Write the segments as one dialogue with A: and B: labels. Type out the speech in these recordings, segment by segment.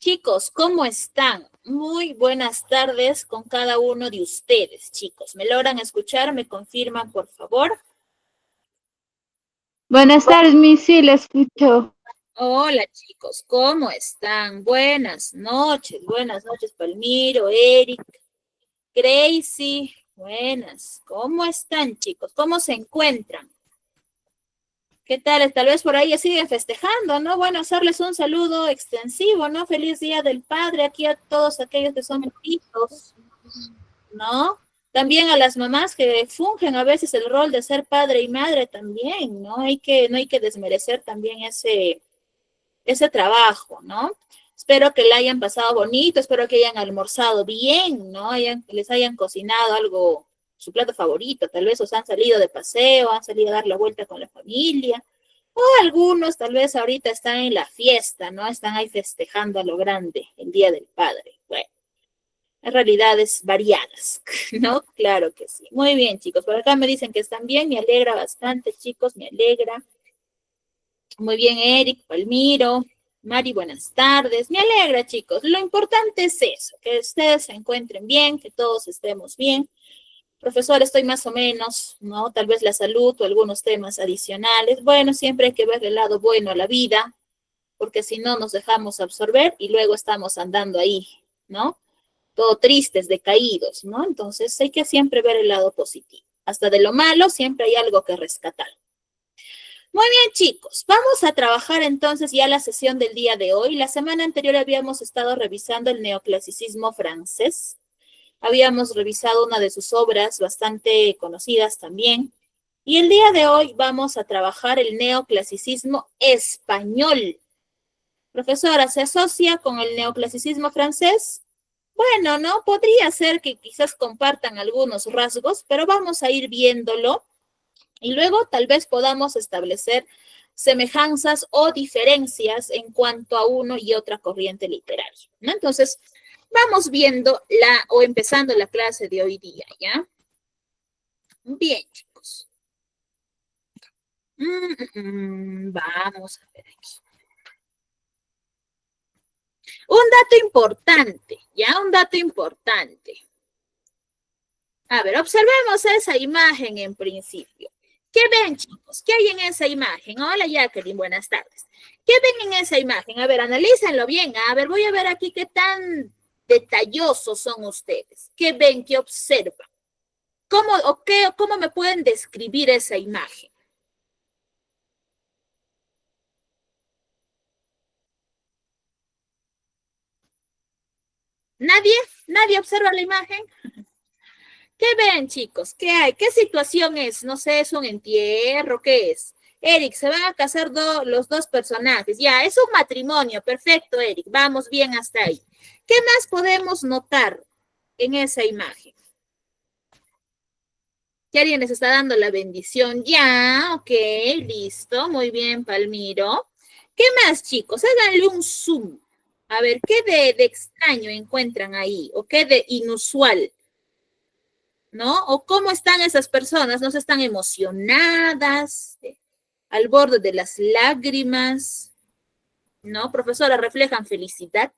A: Chicos, ¿cómo están? Muy buenas tardes con cada uno de ustedes, chicos. ¿Me logran escuchar? ¿Me confirman, por favor?
B: Buenas tardes, sí, le escucho.
A: Hola, chicos, ¿cómo están? Buenas noches, Palmiro, Eric, Gracie. Buenas, ¿cómo están, chicos? ¿Cómo se encuentran? ¿Qué tal? Tal vez por ahí ya siguen festejando, ¿no? Bueno, hacerles un saludo extensivo, ¿no? Feliz Día del Padre aquí a todos aquellos que son hijos, ¿no? También a las mamás que fungen a veces el rol de ser padre y madre también, ¿no? No hay que desmerecer también ese trabajo, ¿no? Espero que la hayan pasado bonito, espero que hayan almorzado bien, ¿no? Les hayan cocinado algo, su plato favorito, tal vez os han salido de paseo, han salido a dar la vuelta con la familia, o algunos tal vez ahorita están en la fiesta, ¿no? Están ahí festejando a lo grande el Día del Padre. Bueno, en realidades variadas, ¿no? Claro que sí. Muy bien, chicos, por acá me dicen que están bien, me alegra bastante, chicos, me alegra. Muy bien, Eric, Palmiro, Mari, buenas tardes. Me alegra, chicos. Lo importante es eso, que ustedes se encuentren bien, que todos estemos bien. Profesor, estoy más o menos, ¿no? Tal vez la salud o algunos temas adicionales. Bueno, siempre hay que ver el lado bueno a la vida, porque si no nos dejamos absorber y luego estamos andando ahí, ¿no? Todo tristes, decaídos, ¿no? Entonces hay que siempre ver el lado positivo. Hasta de lo malo siempre hay algo que rescatar. Muy bien, chicos, vamos a trabajar entonces ya la sesión del día de hoy. La semana anterior habíamos estado revisando el neoclasicismo francés. Habíamos revisado una de sus obras bastante conocidas también. Y el día de hoy vamos a trabajar el neoclasicismo español. Profesora, ¿se asocia con el neoclasicismo francés? Bueno, no, podría ser que quizás compartan algunos rasgos, pero vamos a ir viéndolo. Y luego tal vez podamos establecer semejanzas o diferencias en cuanto a uno y otra corriente literaria, ¿no? Entonces, vamos viendo o empezando la clase de hoy día, ¿ya? Bien, chicos. Vamos a ver aquí. Un dato importante, ¿ya? Un dato importante. A ver, observemos esa imagen en principio. ¿Qué ven, chicos? ¿Qué hay en esa imagen? Hola, Jacqueline, buenas tardes. ¿Qué ven en esa imagen? A ver, analícenlo bien. A ver, voy a ver aquí qué tan detallosos son ustedes. ¿Qué ven? ¿Qué observan? ¿Cómo me pueden describir esa imagen? ¿Nadie? ¿Nadie observa la imagen? ¿Qué ven, chicos? ¿Qué hay? ¿Qué situación es? No sé, ¿es un entierro? ¿Qué es? Eric, se van a casar los dos personajes. Ya, es un matrimonio. Perfecto, Eric. Vamos bien hasta ahí. ¿Qué más podemos notar en esa imagen? Que alguien les está dando la bendición. Ya, ok, listo. Muy bien, Palmiro. ¿Qué más, chicos? Háganle un zoom. A ver, ¿qué de extraño encuentran ahí? ¿O qué de inusual? ¿No? ¿O cómo están esas personas? ¿No están emocionadas? ¿Al borde de las lágrimas? ¿No? Profesora, reflejan felicidad,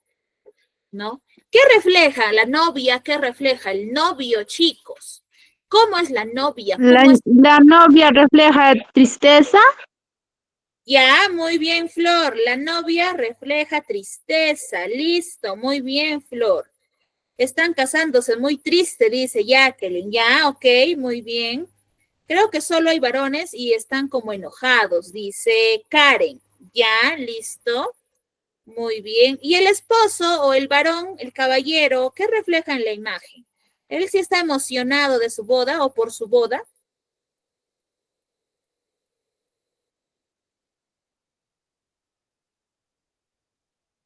A: ¿no? ¿Qué refleja la novia? ¿Qué refleja el novio, chicos? ¿Cómo es la novia? ¿Cómo es?
B: La novia refleja tristeza.
A: Ya, muy bien, Flor. La novia refleja tristeza. Listo, muy bien, Flor. Están casándose muy triste, dice Jacqueline. Ya, ok, muy bien. Creo que solo hay varones y están como enojados, dice Karen. Ya, listo. Muy bien. ¿Y el esposo o el varón, el caballero, qué refleja en la imagen? ¿Él sí está emocionado de su boda o por su boda?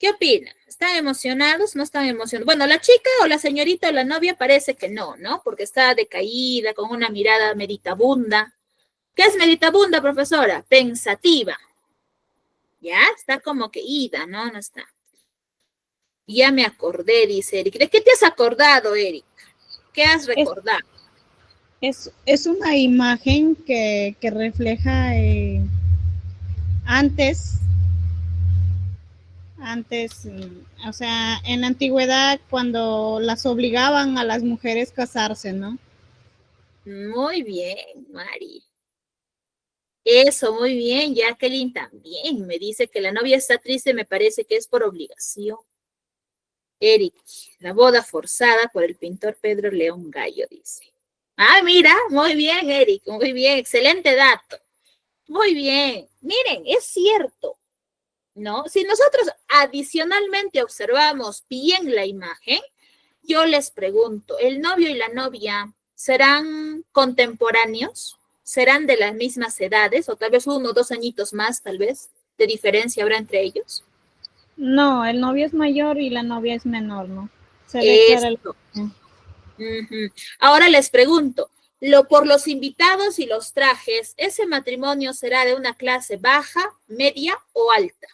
A: ¿Qué opinan? ¿Están emocionados? ¿No están emocionados? Bueno, la chica o la señorita o la novia parece que no, ¿no? Porque está decaída, con una mirada meditabunda. ¿Qué es meditabunda, profesora? Pensativa. Ya, está como que ida, ¿no? No está. Ya me acordé, dice Eric. ¿De qué te has acordado, Eric? ¿Qué has recordado?
C: Es una imagen que refleja Antes, o sea, en la antigüedad cuando las obligaban a las mujeres a casarse, ¿no?
A: Muy bien, Mari. Eso, muy bien. Jacqueline también me dice que la novia está triste, me parece que es por obligación. Eric, la boda forzada por el pintor Pedro León Gallo, dice. Ah, mira, muy bien, Eric, muy bien, excelente dato. Muy bien. Miren, es cierto, ¿no? Si nosotros adicionalmente observamos bien la imagen, yo les pregunto, ¿el novio y la novia serán contemporáneos? ¿Serán de las mismas edades? O tal vez 1 o 2 añitos más, tal vez, de diferencia habrá entre ellos.
C: No, el novio es mayor y la novia es menor, ¿no? Se ve clara
A: Esto. Ahora les pregunto, por los invitados y los trajes, ¿ese matrimonio será de una clase baja, media o alta?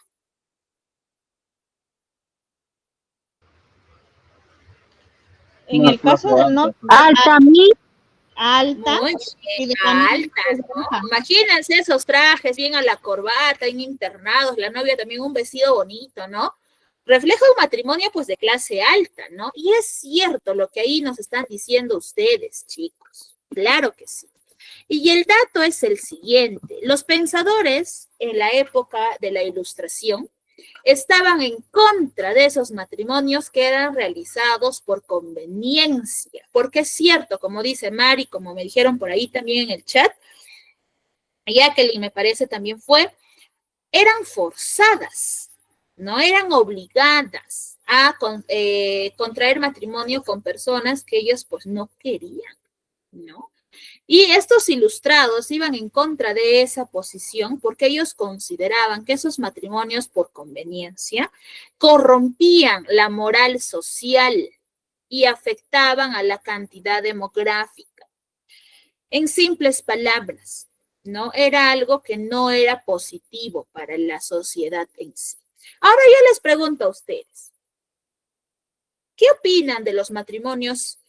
C: En el caso del novio,
B: Alta, mi.
C: alta
A: Muy
C: y
A: bien,
C: de la novia
A: altas,
C: es
A: ¿no?
C: baja.
A: Imagínense esos trajes bien a la corbata, bien internados, la novia también un vestido bonito, ¿no? Refleja un matrimonio pues de clase alta, ¿no? Y es cierto lo que ahí nos están diciendo ustedes, chicos. Claro que sí. Y el dato es el siguiente. Los pensadores en la época de la Ilustración estaban en contra de esos matrimonios que eran realizados por conveniencia, porque es cierto, como dice Mari, como me dijeron por ahí también en el chat, Jacqueline me parece también fue, eran forzadas, no eran obligadas a contraer matrimonio con personas que ellos pues no querían, ¿no? Y estos ilustrados iban en contra de esa posición porque ellos consideraban que esos matrimonios por conveniencia corrompían la moral social y afectaban a la cantidad demográfica. En simples palabras, ¿no? Era algo que no era positivo para la sociedad en sí. Ahora yo les pregunto a ustedes, ¿qué opinan de los matrimonios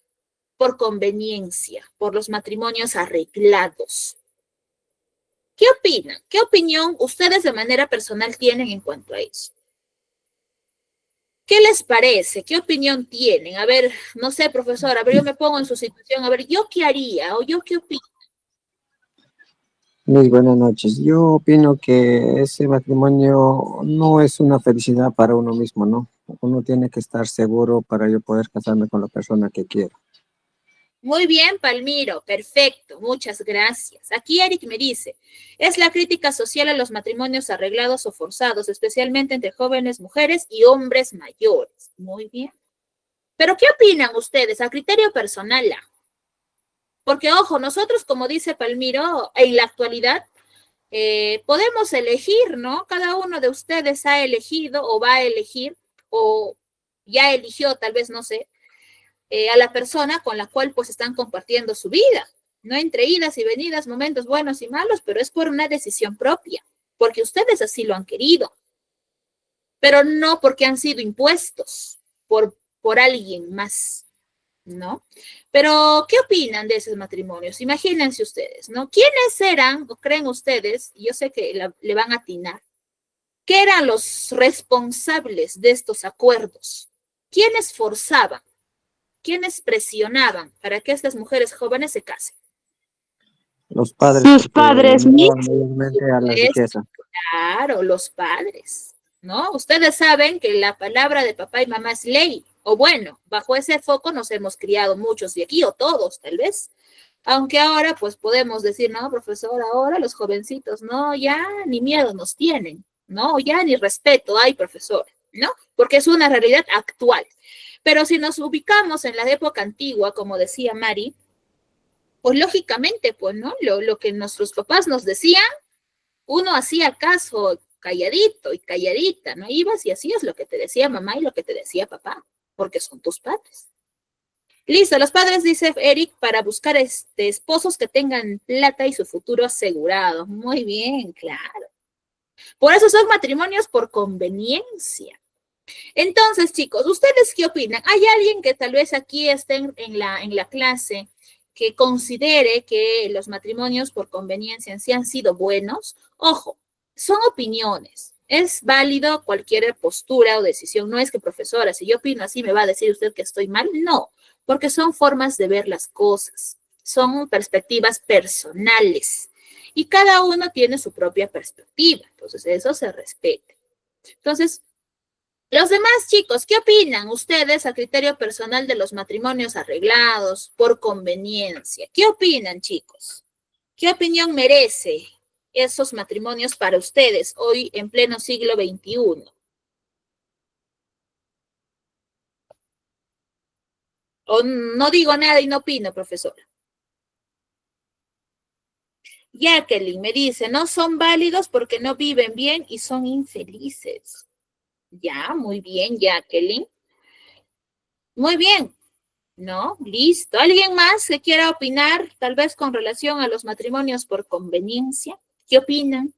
A: por conveniencia, por los matrimonios arreglados? ¿Qué opinan? ¿Qué opinión ustedes de manera personal tienen en cuanto a eso? ¿Qué les parece? ¿Qué opinión tienen? A ver, no sé, profesora, a ver, yo me pongo en su situación, a ver, ¿yo qué haría o yo qué opino?
D: Muy buenas noches. Yo opino que ese matrimonio no es una felicidad para uno mismo, ¿no? Uno tiene que estar seguro para yo poder casarme con la persona que quiero.
A: Muy bien, Palmiro, perfecto, muchas gracias. Aquí Eric me dice, es la crítica social a los matrimonios arreglados o forzados, especialmente entre jóvenes mujeres y hombres mayores. Muy bien. Pero ¿qué opinan ustedes a criterio personal? Porque, ojo, nosotros, como dice Palmiro, en la actualidad podemos elegir, ¿no? Cada uno de ustedes ha elegido o va a elegir o ya eligió, tal vez, no sé, a la persona con la cual pues están compartiendo su vida, ¿no? Entre idas y venidas, momentos buenos y malos, pero es por una decisión propia, porque ustedes así lo han querido, pero no porque han sido impuestos por alguien más. ¿No? Pero, ¿qué opinan de esos matrimonios? Imagínense ustedes, ¿no? ¿Quiénes eran, o creen ustedes, y yo sé que le van a atinar, qué eran los responsables de estos acuerdos? ¿Quiénes forzaban? ¿Quiénes presionaban para que estas mujeres jóvenes se casen?
D: Los padres,
B: Sus
D: porque
B: padres,
D: no
B: mi.
D: mayormente a la riqueza.
A: Claro, los padres, ¿no? Ustedes saben que la palabra de papá y mamá es ley, o bueno, bajo ese foco nos hemos criado muchos de aquí, o todos, tal vez. Aunque ahora, pues podemos decir, no, profesor, ahora los jovencitos, no, ya ni miedo nos tienen, no, ya ni respeto hay, profesor, ¿no? Porque es una realidad actual. Pero si nos ubicamos en la época antigua, como decía Mari, pues lógicamente, pues, ¿no? Lo que nuestros papás nos decían, uno hacía caso calladito y calladita, ¿no? Ibas y hacías lo que te decía mamá y lo que te decía papá, porque son tus padres. Listo, los padres, dice Eric, para buscar esposos que tengan plata y su futuro asegurado. Muy bien, claro. Por eso son matrimonios por conveniencia. Entonces, chicos, ¿ustedes qué opinan? ¿Hay alguien que tal vez aquí esté en la clase que considere que los matrimonios por conveniencia sí han sido buenos? Ojo, son opiniones. Es válido cualquier postura o decisión. No es que, profesora, si yo opino así, me va a decir usted que estoy mal. No, porque son formas de ver las cosas. Son perspectivas personales. Y cada uno tiene su propia perspectiva. Entonces, eso se respeta. Entonces, los demás chicos, ¿qué opinan ustedes a criterio personal de los matrimonios arreglados por conveniencia? ¿Qué opinan, chicos? ¿Qué opinión merece esos matrimonios para ustedes hoy en pleno siglo XXI? O no digo nada y no opino, profesora. Jacqueline me dice, no son válidos porque no viven bien y son infelices. Ya, muy bien, Jacqueline. Muy bien, ¿no? Listo. ¿Alguien más que quiera opinar, tal vez con relación a los matrimonios por conveniencia? ¿Qué opinan?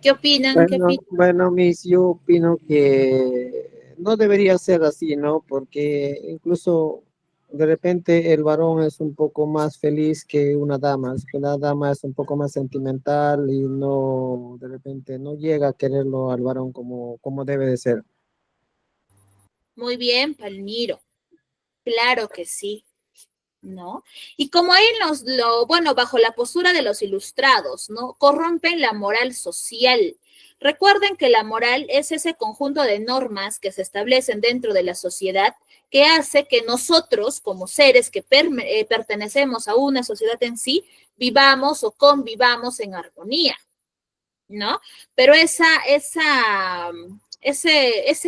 A: ¿Qué opinan? ¿Qué opinan?
D: Bueno, Miss, yo opino que no debería ser así, ¿no? Porque incluso de repente el varón es un poco más feliz que una dama. Es que la dama es un poco más sentimental y no, de repente no llega a quererlo al varón como debe de ser.
A: Muy bien, Palmiro. Claro que sí. ¿No? Y como ahí bueno, bajo la postura de los ilustrados, ¿no? Corrompen la moral social. Recuerden que la moral es ese conjunto de normas que se establecen dentro de la sociedad que hace que nosotros, como seres que pertenecemos a una sociedad en sí, vivamos o convivamos en armonía, ¿no? Pero esa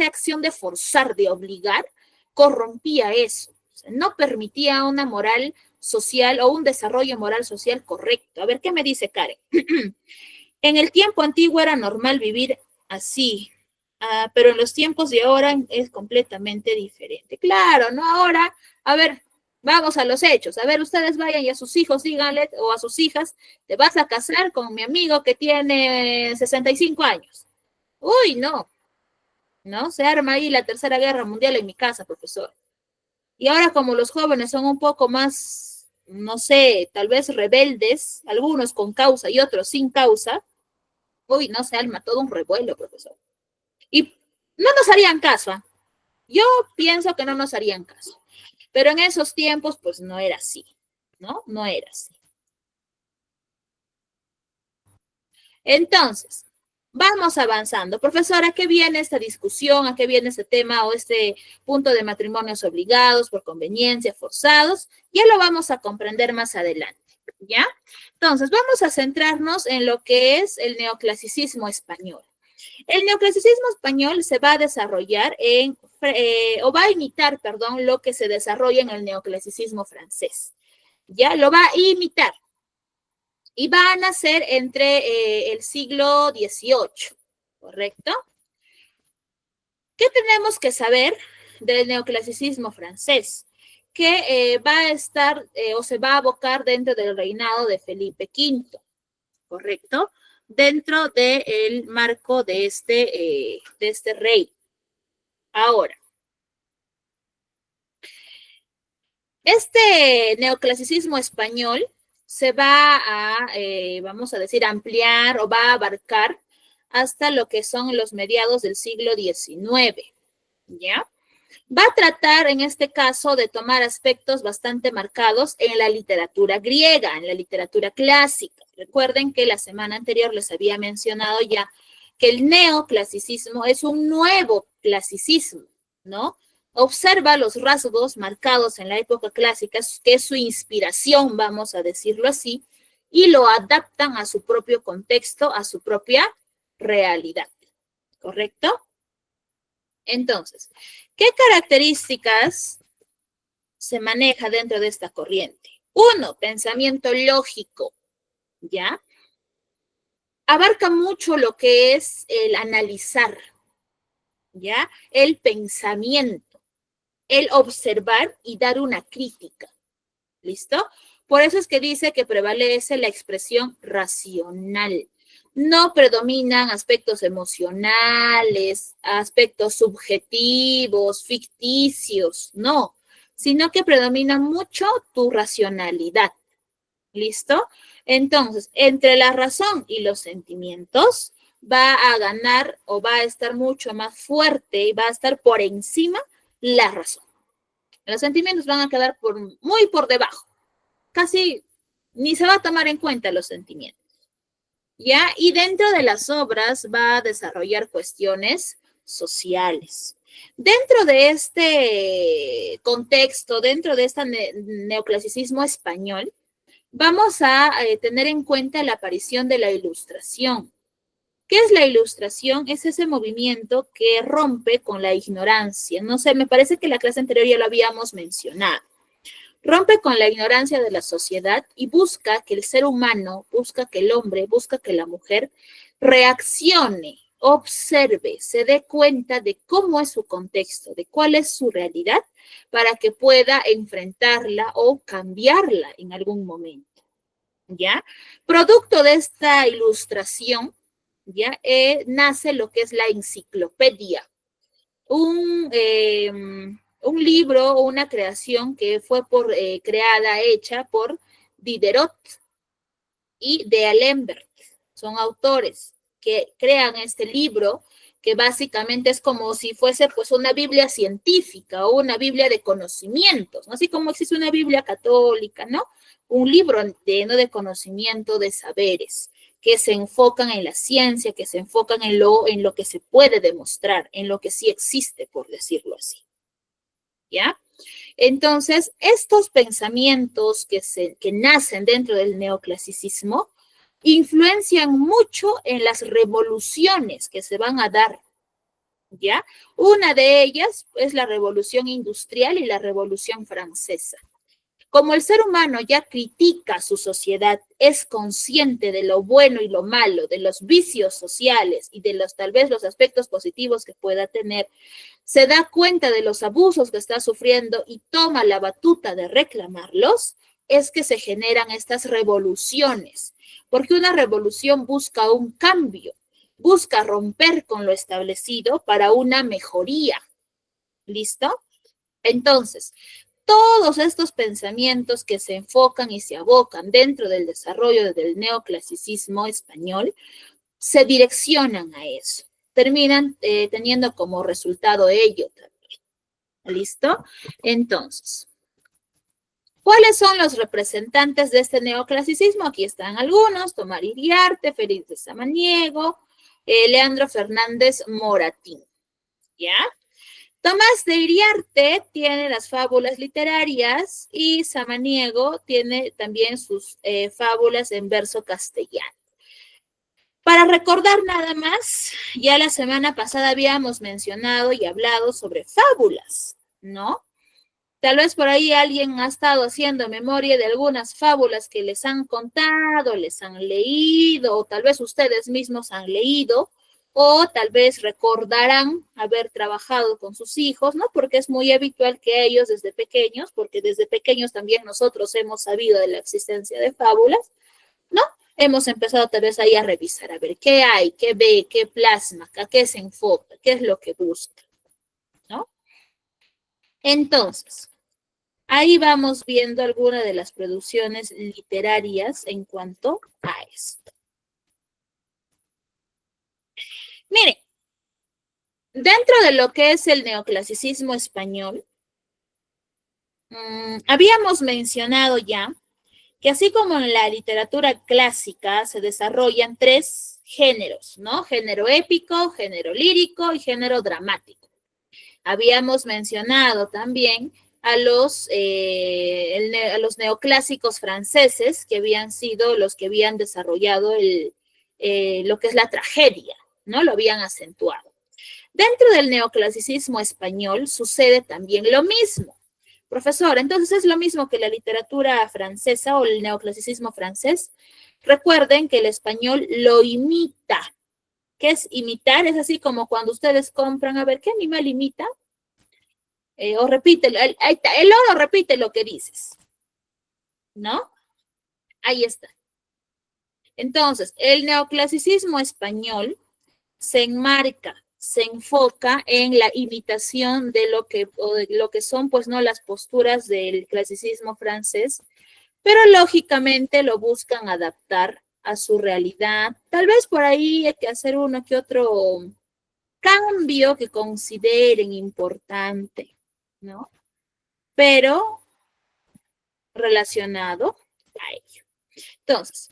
A: acción de forzar, de obligar, corrompía eso. O sea, no permitía una moral social o un desarrollo moral social correcto. A ver, ¿qué me dice Karen? En el tiempo antiguo era normal vivir así, pero en los tiempos de ahora es completamente diferente. Claro, ¿no? Ahora, a ver, vamos a los hechos. A ver, ustedes vayan y a sus hijos díganle, o a sus hijas, te vas a casar con mi amigo que tiene 65 años. Uy, no, ¿no? Se arma ahí la Tercera Guerra Mundial en mi casa, profesor. Y ahora como los jóvenes son un poco más, no sé, tal vez rebeldes, algunos con causa y otros sin causa, uy, no se arma todo un revuelo, profesor. Y no nos harían caso, ¿eh? Yo pienso que no nos harían caso. Pero en esos tiempos, pues no era así, ¿no? No era así. Entonces, vamos avanzando. Profesora, ¿a qué viene esta discusión? ¿A qué viene este tema o este punto de matrimonios obligados, por conveniencia, forzados? Ya lo vamos a comprender más adelante, ¿ya? Entonces, vamos a centrarnos en lo que es el neoclasicismo español. El neoclasicismo español se va a desarrollar o va a imitar, perdón, lo que se desarrolla en el neoclasicismo francés. Ya lo va a imitar. Y va a nacer entre el siglo XVIII, ¿correcto? ¿Qué tenemos que saber del neoclasicismo francés? Que va a estar o se va a abocar dentro del reinado de Felipe V, ¿correcto? Dentro del marco de este rey. Ahora, este neoclasicismo español se va a, vamos a decir, ampliar o va a abarcar hasta lo que son los mediados del siglo XIX, ¿ya? Va a tratar en este caso de tomar aspectos bastante marcados en la literatura griega, en la literatura clásica. Recuerden que la semana anterior les había mencionado ya que el neoclasicismo es un nuevo clasicismo, ¿no? Observa los rasgos marcados en la época clásica, que es su inspiración, vamos a decirlo así, y lo adaptan a su propio contexto, a su propia realidad, ¿correcto? Entonces, ¿qué características se maneja dentro de esta corriente? Uno, pensamiento lógico, ¿ya? Abarca mucho lo que es el analizar, ¿ya? El pensamiento, el observar y dar una crítica, ¿listo? Por eso es que dice que prevalece la expresión racional. No predominan aspectos emocionales, aspectos subjetivos, ficticios, no, sino que predomina mucho tu racionalidad, ¿Listo? Entonces, entre la razón y los sentimientos va a ganar o va a estar mucho más fuerte y va a estar por encima la razón. Los sentimientos van a quedar muy por debajo. Casi ni se va a tomar en cuenta los sentimientos. ¿Ya? Y dentro de las obras va a desarrollar cuestiones sociales. Dentro de este contexto, dentro de este neoclasicismo español, vamos a tener en cuenta la aparición de la Ilustración. ¿Qué es la Ilustración? Es ese movimiento que rompe con la ignorancia. No sé, me parece que en la clase anterior ya lo habíamos mencionado. Rompe con la ignorancia de la sociedad y busca que el ser humano, busca que el hombre, busca que la mujer reaccione, observe, se dé cuenta de cómo es su contexto, de cuál es su realidad, para que pueda enfrentarla o cambiarla en algún momento. ¿Ya? Producto de esta ilustración, ¿ya? Nace lo que es la enciclopedia. Un libro o una creación que fue hecha por Diderot y de Alembert. Son autores que crean este libro que básicamente es como si fuese pues una Biblia científica o una Biblia de conocimientos, ¿no? Así como existe una Biblia católica, ¿no? Un libro lleno de conocimiento, de saberes, que se enfocan en la ciencia, que se enfocan en lo que se puede demostrar, en lo que sí existe, por decirlo así. ¿Ya? Entonces, estos pensamientos que nacen dentro del neoclasicismo influencian mucho en las revoluciones que se van a dar, ¿ya? Una de ellas es la Revolución Industrial y la Revolución Francesa. Como el ser humano ya critica su sociedad, es consciente de lo bueno y lo malo, de los vicios sociales y de tal vez los aspectos positivos que pueda tener, se da cuenta de los abusos que está sufriendo y toma la batuta de reclamarlos, es que se generan estas revoluciones, porque una revolución busca un cambio, busca romper con lo establecido para una mejoría. ¿Listo? Entonces, todos estos pensamientos que se enfocan y se abocan dentro del desarrollo del neoclasicismo español se direccionan a eso. Terminan teniendo como resultado ello también. ¿Listo? Entonces, ¿cuáles son los representantes de este neoclasicismo? Aquí están algunos: Tomás Iriarte, Félix de Samaniego, Leandro Fernández Moratín. ¿Ya? Tomás de Iriarte tiene las fábulas literarias y Samaniego tiene también sus fábulas en verso castellano. Para recordar nada más, ya la semana pasada habíamos mencionado y hablado sobre fábulas, ¿no? Tal vez por ahí alguien ha estado haciendo memoria de algunas fábulas que les han contado, les han leído, o tal vez ustedes mismos han leído, o tal vez recordarán haber trabajado con sus hijos, ¿no? Porque es muy habitual que ellos desde pequeños, porque desde pequeños también nosotros hemos sabido de la existencia de fábulas, ¿no? Hemos empezado tal vez ahí a revisar, a ver qué hay, qué ve, qué plasma, a qué se enfoca, qué es lo que busca, ¿no? Entonces, ahí vamos viendo algunas de las producciones literarias en cuanto a esto. Miren, dentro de lo que es el neoclasicismo español, habíamos mencionado ya que así como en la literatura clásica se desarrollan 3 géneros, ¿no? Género épico, género lírico y género dramático. Habíamos mencionado también a los neoclásicos franceses, que habían sido los que habían desarrollado lo que es la tragedia, ¿no? Lo habían acentuado. Dentro del neoclasicismo español sucede también lo mismo. Profesor, entonces es lo mismo que la literatura francesa o el neoclasicismo francés. Recuerden que el español lo imita. ¿Qué es imitar? Es así como cuando ustedes compran, a ver, ¿qué animal imita? O repite, el loro repite lo que dices, ¿no? Ahí está. Entonces, el neoclasicismo español se enmarca, se enfoca en la imitación de lo que son, pues, no, las posturas del clasicismo francés, pero lógicamente lo buscan adaptar a su realidad. Tal vez por ahí hay que hacer uno que otro cambio que consideren importante, ¿no? Pero relacionado a ello. Entonces,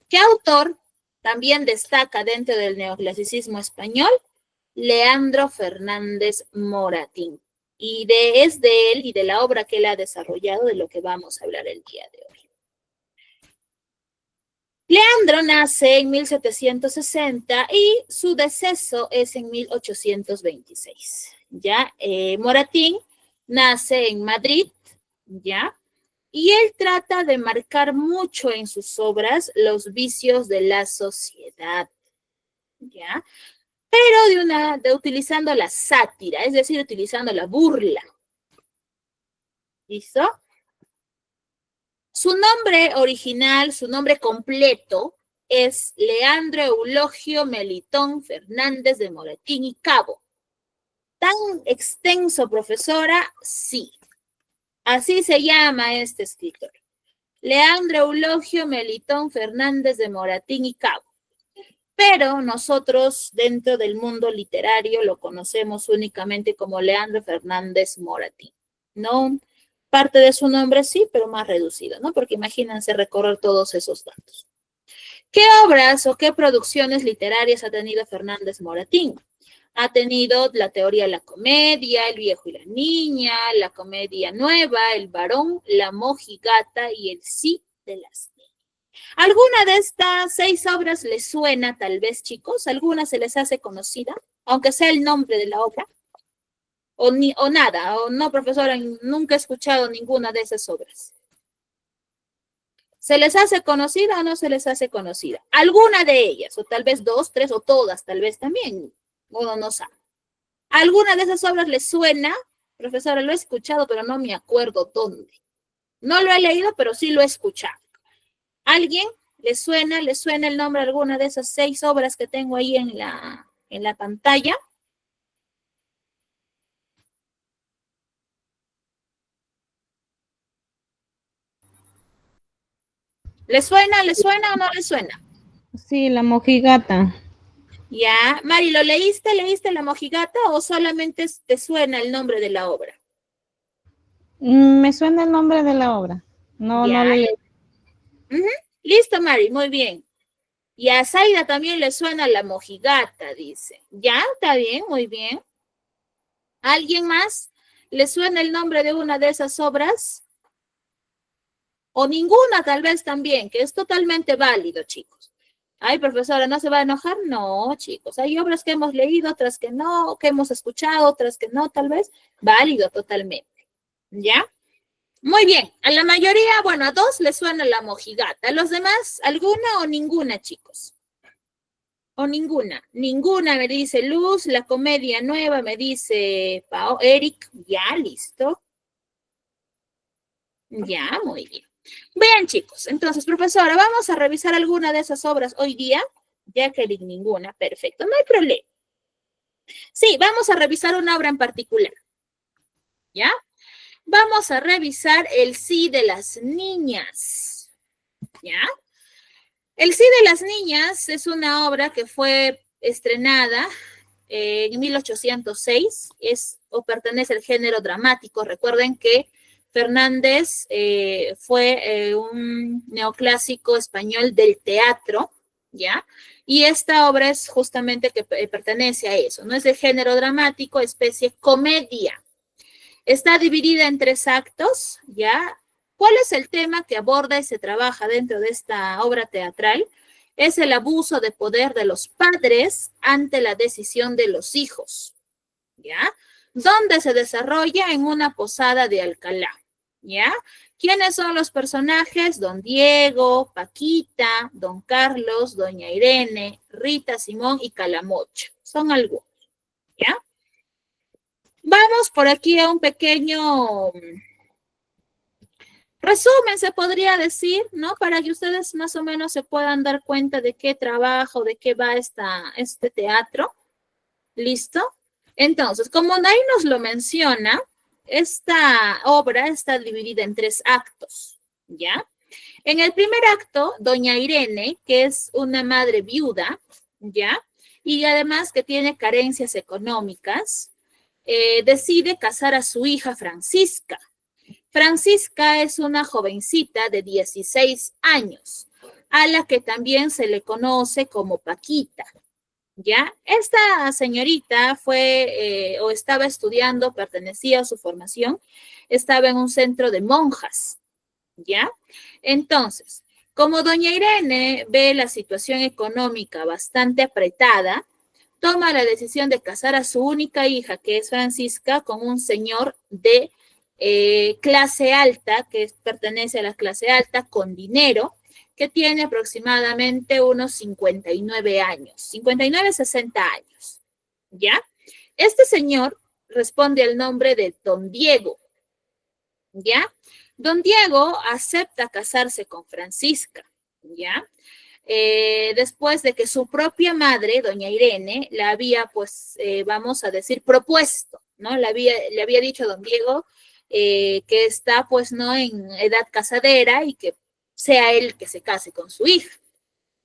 A: ¿qué autor también destaca dentro del neoclasicismo español? Leandro Fernández Moratín. Y es de él y de la obra que él ha desarrollado de lo que vamos a hablar el día de hoy. Leandro nace en 1760 y su deceso es en 1826. ¿Ya? Moratín nace en Madrid, ¿ya? Y él trata de marcar mucho en sus obras los vicios de la sociedad, ¿ya? Pero utilizando la sátira, es decir, utilizando la burla. ¿Listo? Su nombre original, su nombre completo es Leandro Eulogio Melitón Fernández de Moratín y Cabo. ¿Tan extenso, profesora? Sí. Así se llama este escritor. Leandro Eulogio Melitón Fernández de Moratín y Cabo. Pero nosotros dentro del mundo literario lo conocemos únicamente como Leandro Fernández Moratín. No, parte de su nombre sí, pero más reducido, ¿no? Porque imagínense recorrer todos esos datos. ¿Qué obras o qué producciones literarias ha tenido Fernández Moratín? Ha tenido la teoría de la comedia, El viejo y la niña, la comedia nueva, El varón, La mojigata y El sí de las niñas. ¿Alguna de estas 6 obras les suena tal vez, chicos? ¿Alguna se les hace conocida? Aunque sea el nombre de la obra. O nada, o no, profesora, nunca he escuchado ninguna de esas obras. ¿Se les hace conocida o no se les hace conocida? Alguna de ellas, o tal vez 2, 3, o todas, tal vez también. Uno no sabe. ¿Alguna de esas obras les suena? Profesora, lo he escuchado, pero no me acuerdo dónde. No lo he leído, pero sí lo he escuchado. ¿Alguien le suena el nombre de alguna de esas 6 obras que tengo ahí en la pantalla? ¿Le suena o no le suena?
C: Sí, la mojigata.
A: Ya, Mari, ¿lo leíste? ¿Leíste La mojigata o solamente te suena el nombre de la obra?
C: Me suena el nombre de la obra. No,
A: Ya.
C: no lo leí.
A: Listo, Mari, muy bien. Y a Zaida también le suena La mojigata, dice. Ya, está bien, muy bien. ¿Alguien más le suena el nombre de una de esas obras? O ninguna tal vez también, que es totalmente válido, chicos. Ay, profesora, ¿no se va a enojar? No, chicos. Hay obras que hemos leído, otras que no, que hemos escuchado, otras que no, tal vez. Válido totalmente. ¿Ya? Muy bien. A la mayoría, bueno, a 2 les suena La mojigata. ¿A los demás, alguna o ninguna, chicos? O ninguna. Ninguna, me dice Luz. La comedia nueva, me dice Eric. Ya, listo. Ya, muy bien. Bien, chicos. Entonces, profesora, vamos a revisar alguna de esas obras hoy día. Ya que ninguna. Perfecto, no hay problema. Sí, vamos a revisar una obra en particular. ¿Ya? Vamos a revisar El sí de las niñas. ¿Ya? El sí de las niñas es una obra que fue estrenada en 1806, o pertenece al género dramático. Recuerden que Fernández fue un neoclásico español del teatro, ¿ya? Y esta obra es justamente que pertenece a eso, ¿no? Es de género dramático, especie comedia. Está dividida en 3 actos, ¿ya? ¿Cuál es el tema que aborda y se trabaja dentro de esta obra teatral? Es el abuso de poder de los padres ante la decisión de los hijos, ¿ya? Donde se desarrolla en una posada de Alcalá, ¿ya? ¿Quiénes son los personajes? Don Diego, Paquita, Don Carlos, Doña Irene, Rita Simón y Calamocha. Son algunos, ¿ya? Vamos por aquí a un pequeño resumen, se podría decir, ¿no? Para que ustedes más o menos se puedan dar cuenta de qué trabajo, de qué va este teatro. ¿Listo? Entonces, como ahí nos lo menciona, esta obra está dividida en 3 actos, ¿ya? En el primer acto, doña Irene, que es una madre viuda, ¿ya? Y además que tiene carencias económicas, decide casar a su hija Francisca. Francisca es una jovencita de 16 años, a la que también se le conoce como Paquita, ¿ya? Esta señorita fue o estaba estudiando, pertenecía a su formación, estaba en un centro de monjas, ¿ya? Entonces, como doña Irene ve la situación económica bastante apretada, toma la decisión de casar a su única hija, que es Francisca, con un señor de clase alta, que pertenece a la clase alta, con dinero, que tiene aproximadamente unos 59 años, 59, 60 años, ¿ya? Este señor responde al nombre de Don Diego, ¿ya? Don Diego acepta casarse con Francisca, ¿ya? Después de que su propia madre, doña Irene, la había, pues, vamos a decir, propuesto, ¿no? Le había dicho a don Diego que está, pues, no en edad casadera y que sea él que se case con su hija.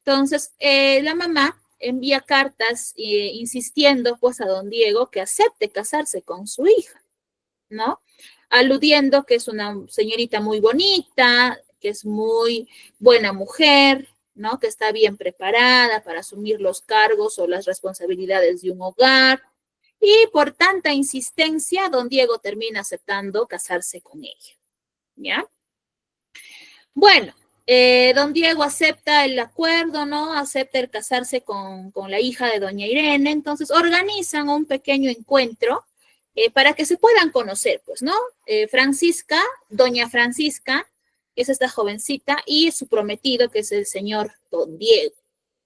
A: Entonces, la mamá envía cartas insistiendo, pues, a don Diego que acepte casarse con su hija, ¿no? Aludiendo que es una señorita muy bonita, que es muy buena mujer, ¿no? Que está bien preparada para asumir los cargos o las responsabilidades de un hogar. Y por tanta insistencia, don Diego termina aceptando casarse con ella, ¿ya? Bueno, don Diego acepta el acuerdo, ¿no? Acepta el casarse con la hija de doña Irene. Entonces organizan un pequeño encuentro para que se puedan conocer, pues, ¿no? Francisca, doña Francisca, que es esta jovencita, y su prometido, que es el señor don Diego,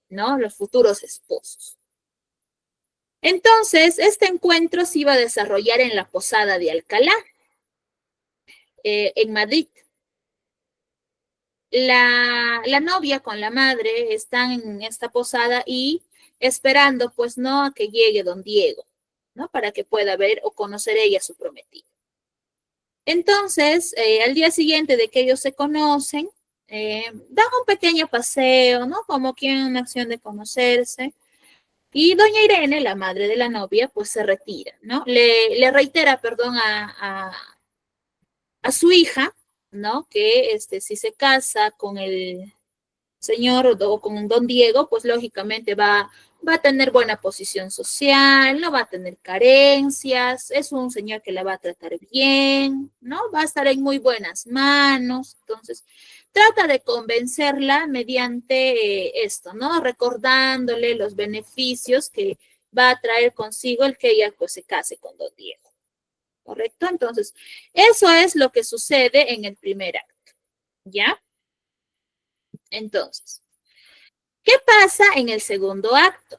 A: ¿no? Los futuros esposos. Entonces, este encuentro se iba a desarrollar en la Posada de Alcalá, en Madrid. La novia con la madre están en esta posada y esperando, pues, no a que llegue don Diego, ¿no? Para que pueda ver o conocer ella a su prometido. Entonces, al día siguiente de que ellos se conocen, dan un pequeño paseo, ¿no? Como quien una acción de conocerse. Y doña Irene, la madre de la novia, pues se retira, ¿no? Le reitera, perdón, a su hija, ¿no? Que si se casa con el señor o con don Diego, pues lógicamente va a tener buena posición social, no va a tener carencias, es un señor que la va a tratar bien, ¿no? Va a estar en muy buenas manos. Entonces, trata de convencerla mediante esto, ¿no? Recordándole los beneficios que va a traer consigo el que ella pues se case con don Diego. ¿Correcto? Entonces, eso es lo que sucede en el primer acto, ¿ya? Entonces, ¿qué pasa en el segundo acto?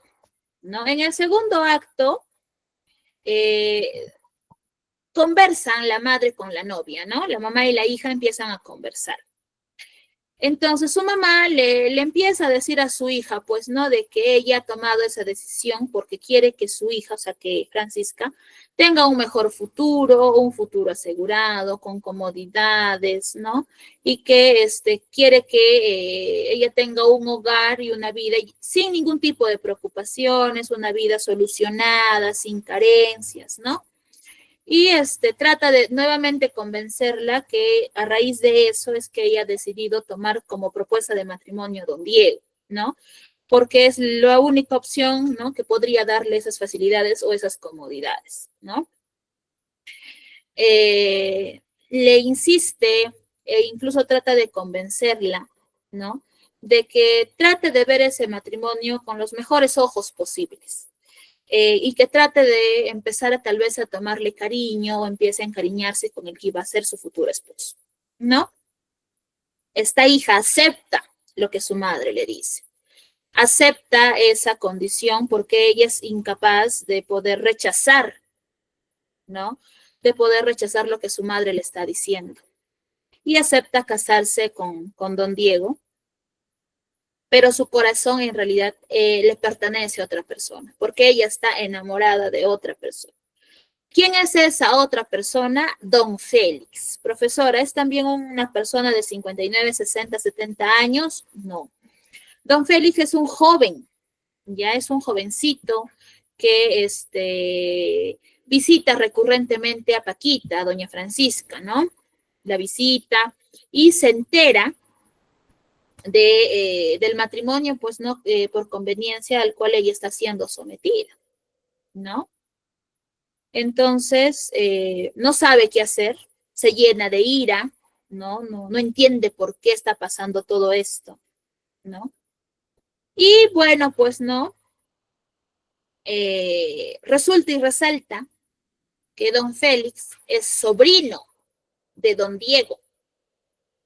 A: ¿No? En el segundo acto, conversan la madre con la novia, ¿no? La mamá y la hija empiezan a conversar. Entonces su mamá le empieza a decir a su hija, pues, ¿no? De que ella ha tomado esa decisión porque quiere que su hija, o sea, que Francisca, tenga un mejor futuro, un futuro asegurado, con comodidades, ¿no? Y que quiere que ella tenga un hogar y una vida sin ningún tipo de preocupaciones, una vida solucionada, sin carencias, ¿no? Y trata de nuevamente convencerla que a raíz de eso es que ella ha decidido tomar como propuesta de matrimonio a don Diego, ¿no? Porque es la única opción, ¿no? Que podría darle esas facilidades o esas comodidades, ¿no? Le insiste e incluso trata de convencerla, ¿no? De que trate de ver ese matrimonio con los mejores ojos posibles. Y que trate de empezar a tal vez a tomarle cariño o empiece a encariñarse con el que iba a ser su futuro esposo, ¿no? Esta hija acepta lo que su madre le dice, acepta esa condición porque ella es incapaz de poder rechazar, ¿no? De poder rechazar lo que su madre le está diciendo. Y acepta casarse con don Diego, pero su corazón en realidad le pertenece a otra persona, porque ella está enamorada de otra persona. ¿Quién es esa otra persona? Don Félix. Profesora, ¿es también una persona de 59, 60, 70 años? No. Don Félix es un joven, ya es un jovencito que visita recurrentemente a Paquita, a doña Francisca, ¿no? La visita y se entera del matrimonio, pues no, por conveniencia al cual ella está siendo sometida, ¿no? Entonces, no sabe qué hacer, se llena de ira, no entiende por qué está pasando todo esto, ¿no? Y bueno, pues no, resulta y resalta que don Félix es sobrino de don Diego,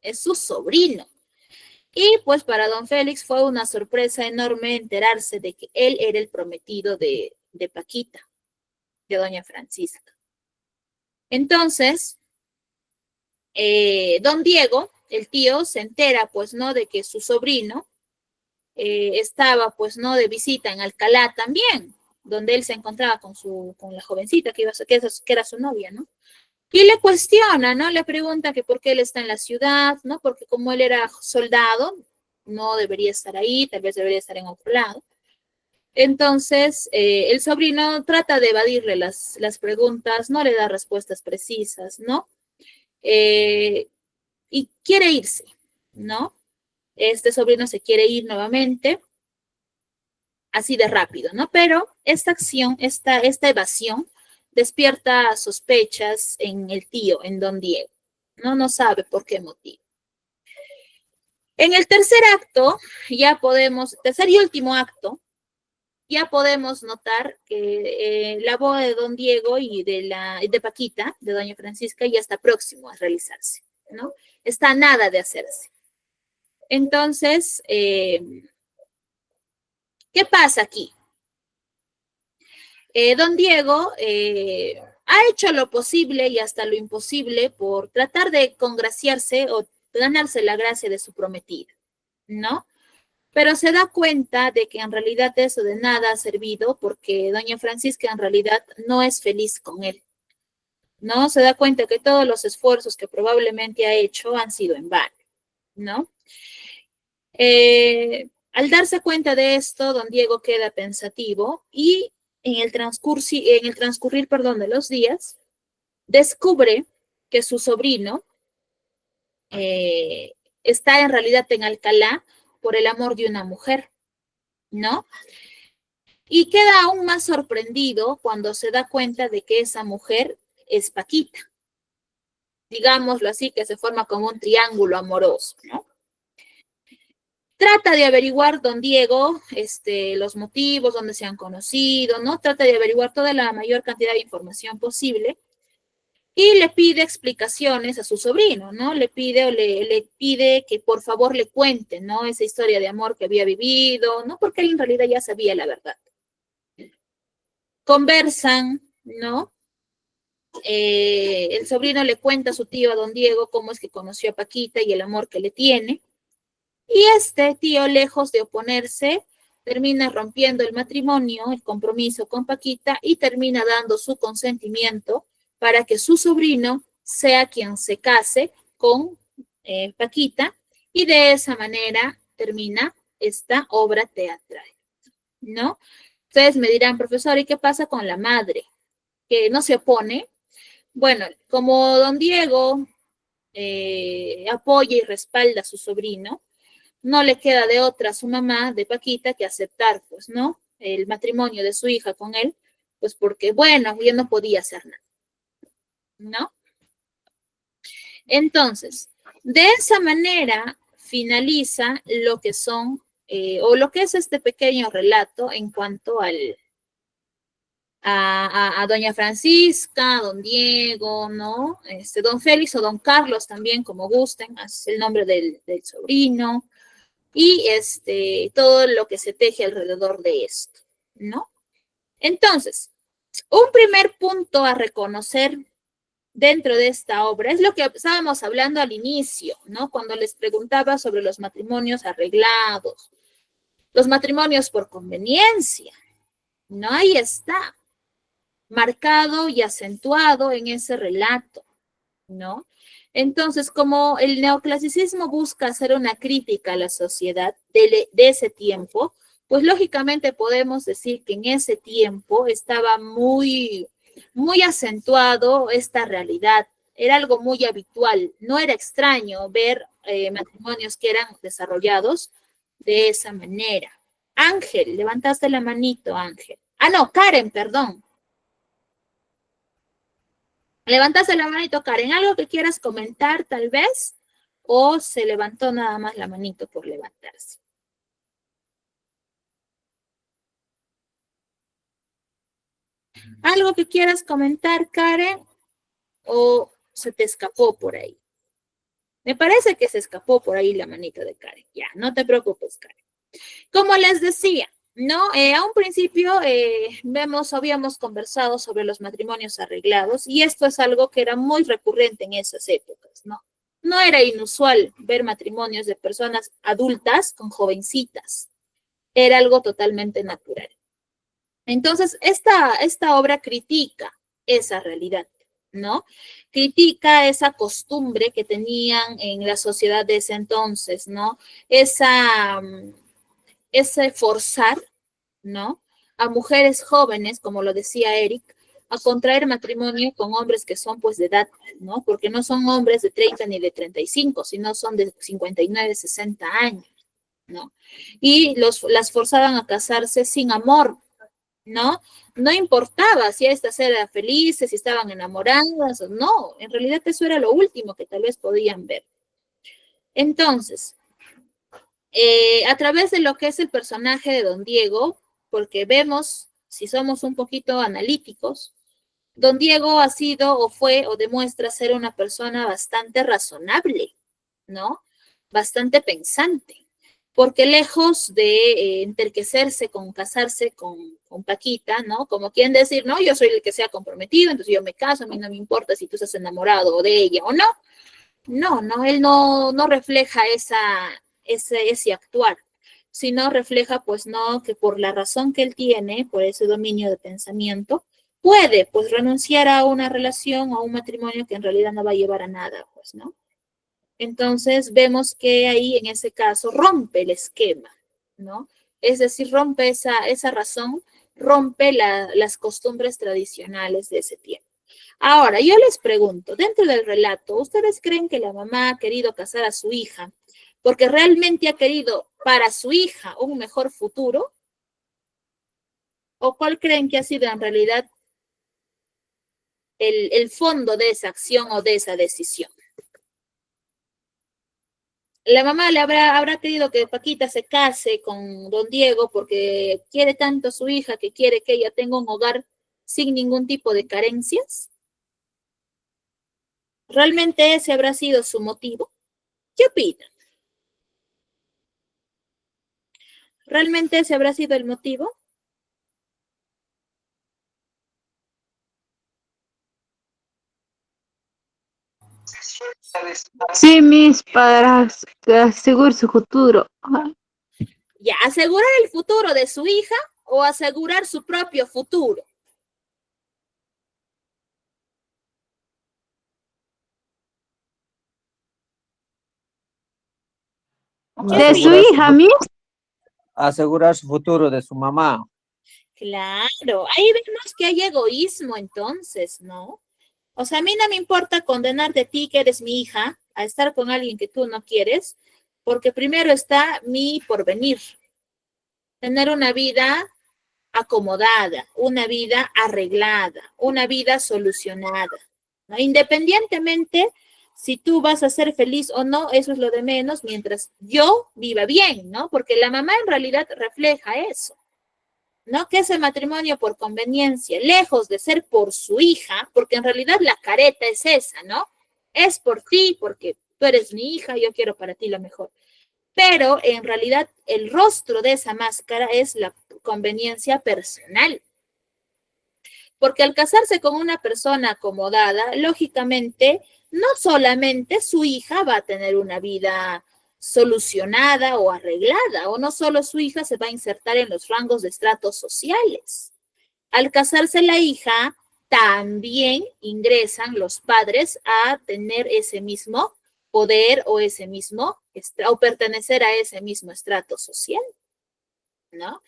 A: es su sobrino. Y pues para don Félix fue una sorpresa enorme enterarse de que él era el prometido de Paquita, de doña Francisca. Entonces, don Diego, el tío, se entera, pues, ¿no?, de que su sobrino estaba, pues, ¿no?, de visita en Alcalá también, donde él se encontraba con la jovencita que era su novia, ¿no? Y le cuestiona, ¿no? Le pregunta que por qué él está en la ciudad, ¿no? Porque como él era soldado, no debería estar ahí, tal vez debería estar en otro lado. Entonces, el sobrino trata de evadirle las preguntas, no le da respuestas precisas, ¿no? Y quiere irse, ¿no? Este sobrino se quiere ir nuevamente, así de rápido, ¿no? Pero esta acción, esta evasión, despierta sospechas en el tío, en don Diego, ¿no? No sabe por qué motivo. En el tercer acto, tercer y último acto, ya podemos notar que la boda de don Diego y de Paquita, de doña Francisca, ya está próximo a realizarse, ¿no? Está a nada de hacerse. Entonces, ¿qué pasa aquí? Don Diego ha hecho lo posible y hasta lo imposible por tratar de congraciarse o ganarse la gracia de su prometida, ¿no? Pero se da cuenta de que en realidad eso de nada ha servido porque doña Francisca en realidad no es feliz con él, ¿no? Se da cuenta que todos los esfuerzos que probablemente ha hecho han sido en vano, ¿no? Al darse cuenta de esto, don Diego queda pensativo y en el transcurrir, de los días, descubre que su sobrino está en realidad en Alcalá por el amor de una mujer, ¿no? Y queda aún más sorprendido cuando se da cuenta de que esa mujer es Paquita. Digámoslo así, que se forma como un triángulo amoroso, ¿no? Trata de averiguar, don Diego, los motivos, dónde se han conocido, ¿no? Trata de averiguar toda la mayor cantidad de información posible y le pide explicaciones a su sobrino, ¿no? Le pide que por favor le cuente, ¿no? Esa historia de amor que había vivido, ¿no? Porque él en realidad ya sabía la verdad. Conversan, ¿no? El sobrino le cuenta a su tío, a don Diego, cómo es que conoció a Paquita y el amor que le tiene. Y este tío, lejos de oponerse, termina rompiendo el matrimonio, el compromiso con Paquita y termina dando su consentimiento para que su sobrino sea quien se case con Paquita y de esa manera termina esta obra teatral, ¿no? Ustedes me dirán, profesor, ¿y qué pasa con la madre? Que no se opone. Bueno, como don Diego apoya y respalda a su sobrino, no le queda de otra a su mamá de Paquita que aceptar, pues, ¿no? El matrimonio de su hija con él, pues porque, bueno, ya no podía hacer nada, ¿no? Entonces, de esa manera finaliza lo que son, o lo que es este pequeño relato en cuanto a doña Francisca, a don Diego, ¿no? Don Félix o don Carlos también, como gusten, es el nombre del sobrino, y todo lo que se teje alrededor de esto, ¿no? Entonces, un primer punto a reconocer dentro de esta obra es lo que estábamos hablando al inicio, ¿no? Cuando les preguntaba sobre los matrimonios arreglados, los matrimonios por conveniencia, ¿no? Ahí está. marcado y acentuado en ese relato, ¿no? Entonces, como el neoclasicismo busca hacer una crítica a la sociedad de ese tiempo, pues lógicamente podemos decir que en ese tiempo estaba muy, muy acentuado esta realidad. Era algo muy habitual, no era extraño ver matrimonios que eran desarrollados de esa manera. Ángel, levantaste la manito, Ángel. Ah, no, Karen, perdón. Levantaste la manito, Karen. ¿Algo que quieras comentar, tal vez? ¿O se levantó nada más la manito por levantarse? ¿Algo que quieras comentar, Karen? ¿O se te escapó por ahí? Me parece que se escapó por ahí la manito de Karen. Ya, no te preocupes, Karen. Como les decía, ¿no? A un principio habíamos conversado sobre los matrimonios arreglados y esto es algo que era muy recurrente en esas épocas, ¿no? No era inusual ver matrimonios de personas adultas con jovencitas. Era algo totalmente natural. Entonces, esta obra critica esa realidad, ¿no? Critica esa costumbre que tenían en la sociedad de ese entonces, ¿no? Ese forzar, ¿no? A mujeres jóvenes, como lo decía Eric, a contraer matrimonio con hombres que son pues de edad, ¿no? Porque no son hombres de 30 ni de 35, sino son de 59, 60 años, ¿no? Y las forzaban a casarse sin amor, ¿no? No importaba si estas eran felices, si estaban enamoradas o no, en realidad eso era lo último que tal vez podían ver. Entonces, a través de lo que es el personaje de Don Diego, porque vemos, si somos un poquito analíticos, Don Diego ha sido o fue o demuestra ser una persona bastante razonable, ¿no? Bastante pensante, porque lejos de enterquecerse con casarse con Paquita, ¿no? Como quien decir, no, yo soy el que se ha comprometido, entonces yo me caso, a mí no me importa si tú estás enamorado de ella o no. No, él no refleja ese actuar, sino refleja, pues, no, que por la razón que él tiene, por ese dominio de pensamiento, puede, pues, renunciar a una relación o a un matrimonio que en realidad no va a llevar a nada, pues, ¿no? Entonces, vemos que ahí, en ese caso, rompe el esquema, ¿no? Es decir, rompe esa razón, rompe las costumbres tradicionales de ese tiempo. Ahora, yo les pregunto, dentro del relato, ¿ustedes creen que la mamá ha querido casar a su hija porque realmente ha querido para su hija un mejor futuro? ¿O cuál creen que ha sido en realidad el fondo de esa acción o de esa decisión? La mamá habrá querido que Paquita se case con Don Diego porque quiere tanto a su hija que quiere que ella tenga un hogar sin ningún tipo de carencias. ¿Realmente ese habrá sido su motivo? ¿Qué opinan? ¿Realmente ese habrá sido el motivo?
B: Sí, mis para asegurar su futuro.
A: ¿Ya asegurar el futuro de su hija o asegurar su propio futuro?
B: De su hija, mis.
D: Asegurar su futuro de su mamá.
A: Claro, ahí vemos que hay egoísmo entonces, ¿no? O sea, a mí no me importa condenar de ti que eres mi hija a estar con alguien que tú no quieres, porque primero está mi porvenir, tener una vida acomodada, una vida arreglada, una vida solucionada, ¿no? Independientemente si tú vas a ser feliz o no, eso es lo de menos, mientras yo viva bien, ¿no? Porque la mamá en realidad refleja eso, ¿no? Que ese matrimonio por conveniencia, lejos de ser por su hija, porque en realidad la careta es esa, ¿no? Es por ti, porque tú eres mi hija, yo quiero para ti lo mejor. Pero en realidad el rostro de esa máscara es la conveniencia personal. Porque al casarse con una persona acomodada, lógicamente, no solamente su hija va a tener una vida solucionada o arreglada, o no solo su hija se va a insertar en los rangos de estratos sociales. Al casarse la hija, también ingresan los padres a tener ese mismo poder o ese mismo, o pertenecer a ese mismo estrato social, ¿no?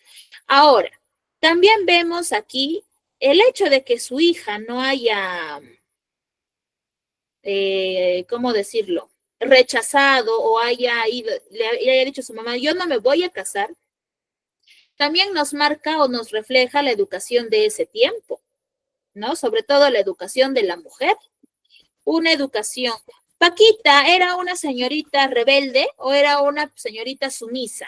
A: Ahora, también vemos aquí el hecho de que su hija no haya, ¿cómo decirlo?, rechazado o haya ido, le haya dicho a su mamá, yo no me voy a casar, también nos marca o nos refleja la educación de ese tiempo, ¿no? Sobre todo la educación de la mujer, una educación. Paquita, ¿era una señorita rebelde o era una señorita sumisa?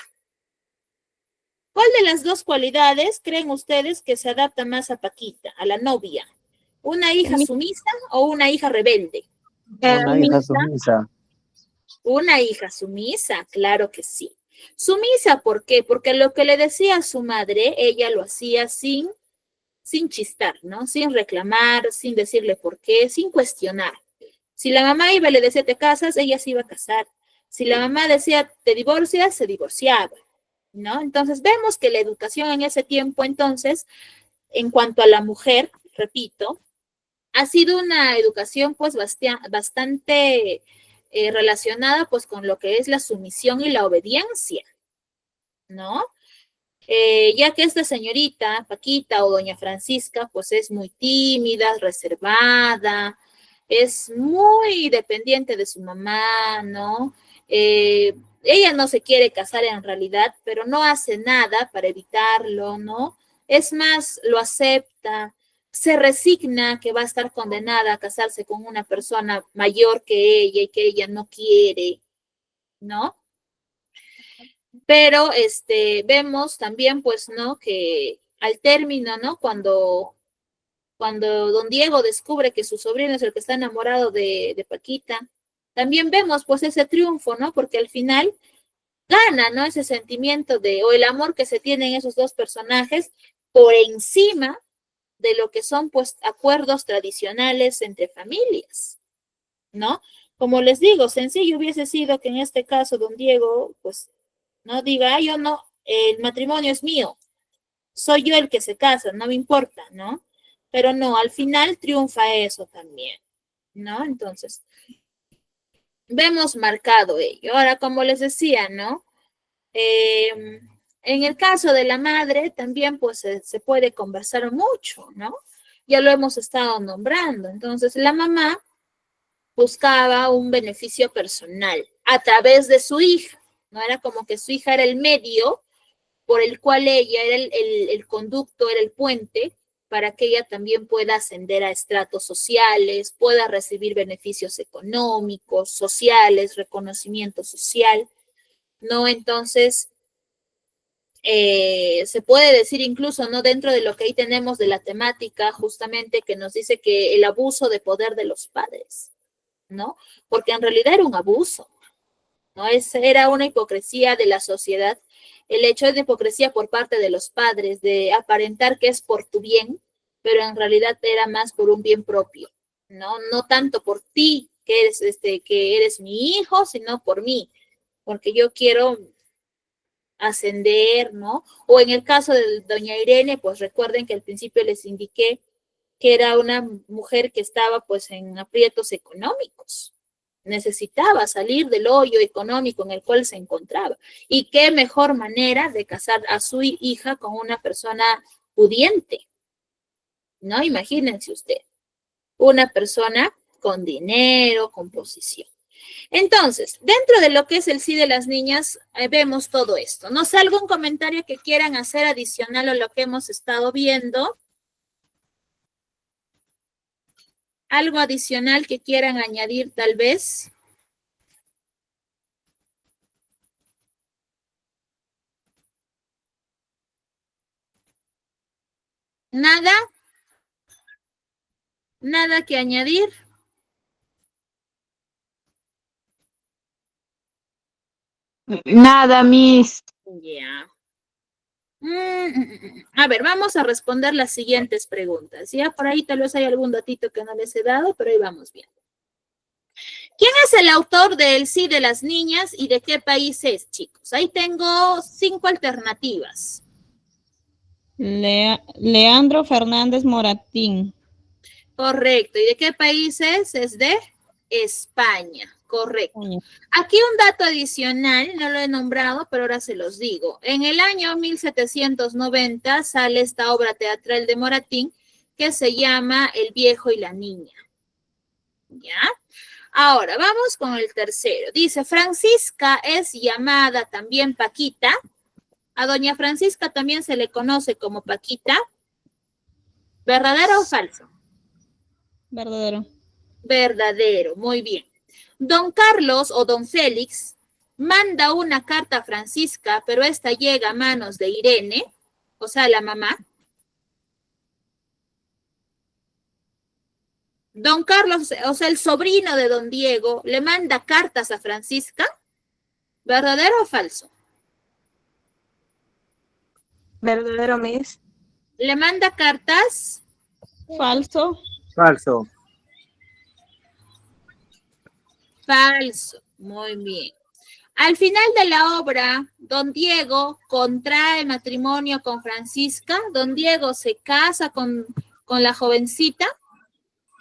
A: ¿Cuál de las dos cualidades creen ustedes que se adapta más a Paquita, a la novia? ¿Una hija sumisa o una hija rebelde?
D: Una hija sumisa.
A: Una hija sumisa, claro que sí. Sumisa, ¿por qué? Porque lo que le decía a su madre, ella lo hacía sin chistar, ¿no? Sin reclamar, sin decirle por qué, sin cuestionar. Si la mamá iba y le decía, te casas, ella se iba a casar. Si la mamá decía, te divorcias, se divorciaba, ¿no? Entonces vemos que la educación en ese tiempo, entonces, en cuanto a la mujer, repito, ha sido una educación pues bastante relacionada pues con lo que es la sumisión y la obediencia, ¿no? Ya que esta señorita, Paquita o doña Francisca, pues es muy tímida, reservada, es muy dependiente de su mamá, ¿no? Ella no se quiere casar en realidad, pero no hace nada para evitarlo, ¿no? Es más, lo acepta, se resigna que va a estar condenada a casarse con una persona mayor que ella y que ella no quiere, ¿no? Pero vemos también, pues, ¿no? Que al término, ¿no? Cuando don Diego descubre que su sobrino es el que está enamorado de Paquita, también vemos, pues, ese triunfo, ¿no? Porque al final gana, ¿no? Ese sentimiento o el amor que se tienen esos dos personajes por encima de lo que son, pues, acuerdos tradicionales entre familias, ¿no? Como les digo, sencillo hubiese sido que en este caso don Diego, pues, no diga, yo no, el matrimonio es mío, soy yo el que se casa, no me importa, ¿no? Pero no, al final triunfa eso también, ¿no? Entonces, vemos marcado ello. Ahora, como les decía, ¿no? En el caso de la madre, también pues se puede conversar mucho, ¿no? Ya lo hemos estado nombrando. Entonces, la mamá buscaba un beneficio personal a través de su hija, ¿no? Era como que su hija era el medio por el cual ella era el conducto, era el puente para que ella también pueda ascender a estratos sociales, pueda recibir beneficios económicos, sociales, reconocimiento social, ¿no? Entonces, se puede decir incluso, ¿no? Dentro de lo que ahí tenemos de la temática, justamente que nos dice que el abuso de poder de los padres, ¿no? Porque en realidad era un abuso, ¿no? Era una hipocresía de la sociedad, el hecho de hipocresía por parte de los padres, de aparentar que es por tu bien, pero en realidad era más por un bien propio, ¿no? No tanto por ti, que eres mi hijo, sino por mí, porque yo quiero ascender, ¿no? O en el caso de doña Irene, pues recuerden que al principio les indiqué que era una mujer que estaba pues en aprietos económicos, necesitaba salir del hoyo económico en el cual se encontraba. Y qué mejor manera de casar a su hija con una persona pudiente, ¿no? Imagínense usted, una persona con dinero, con posición. Entonces, dentro de lo que es el sí de las niñas, vemos todo esto. No sé, algún comentario que quieran hacer adicional a lo que hemos estado viendo. Algo adicional que quieran añadir, tal vez. Nada. Nada que añadir.
B: Nada, Miss.
A: Ya. A ver, vamos a responder las siguientes preguntas. Ya por ahí tal vez hay algún datito que no les he dado, pero ahí vamos bien. ¿Quién es el autor de El sí de las niñas y de qué país es, chicos? Ahí tengo 5 alternativas.
C: Leandro Fernández Moratín.
A: Correcto. ¿Y de qué país es? Es de España. Correcto. Aquí un dato adicional, no lo he nombrado, pero ahora se los digo. En el año 1790 sale esta obra teatral de Moratín que se llama El viejo y la niña. ¿Ya? Ahora, vamos con el tercero. Dice, Francisca es llamada también Paquita. A doña Francisca también se le conoce como Paquita. ¿Verdadero o falso?
C: Verdadero.
A: Verdadero, muy bien. Don Carlos o don Félix manda una carta a Francisca, pero esta llega a manos de Irene, o sea, la mamá. Don Carlos, o sea, el sobrino de don Diego, le manda cartas a Francisca. ¿Verdadero o falso?
B: Verdadero, Miss.
A: Le manda cartas.
C: Falso.
D: Falso.
A: Falso. Muy bien. Al final de la obra, don Diego contrae matrimonio con Francisca. Don Diego se casa con la jovencita.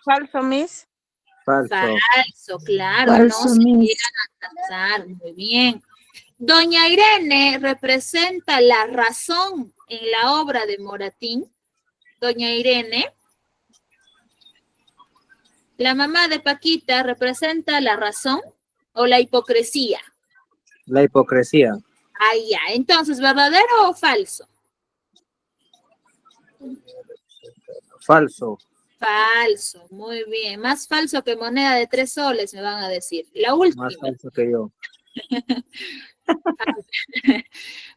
B: Falso, Miss.
D: Falso.
A: Falso, claro,
B: Falso,
A: no se
B: Miss.
A: llegan a casar. Muy bien. Doña Irene representa la razón en la obra de Moratín. Doña Irene, la mamá de Paquita, representa la razón o la hipocresía.
D: La hipocresía.
A: Ah, ya. Entonces, ¿verdadero o falso?
D: Falso.
A: Falso, muy bien. Más falso que moneda de 3 soles, me van a decir. La última.
D: Más falso que yo.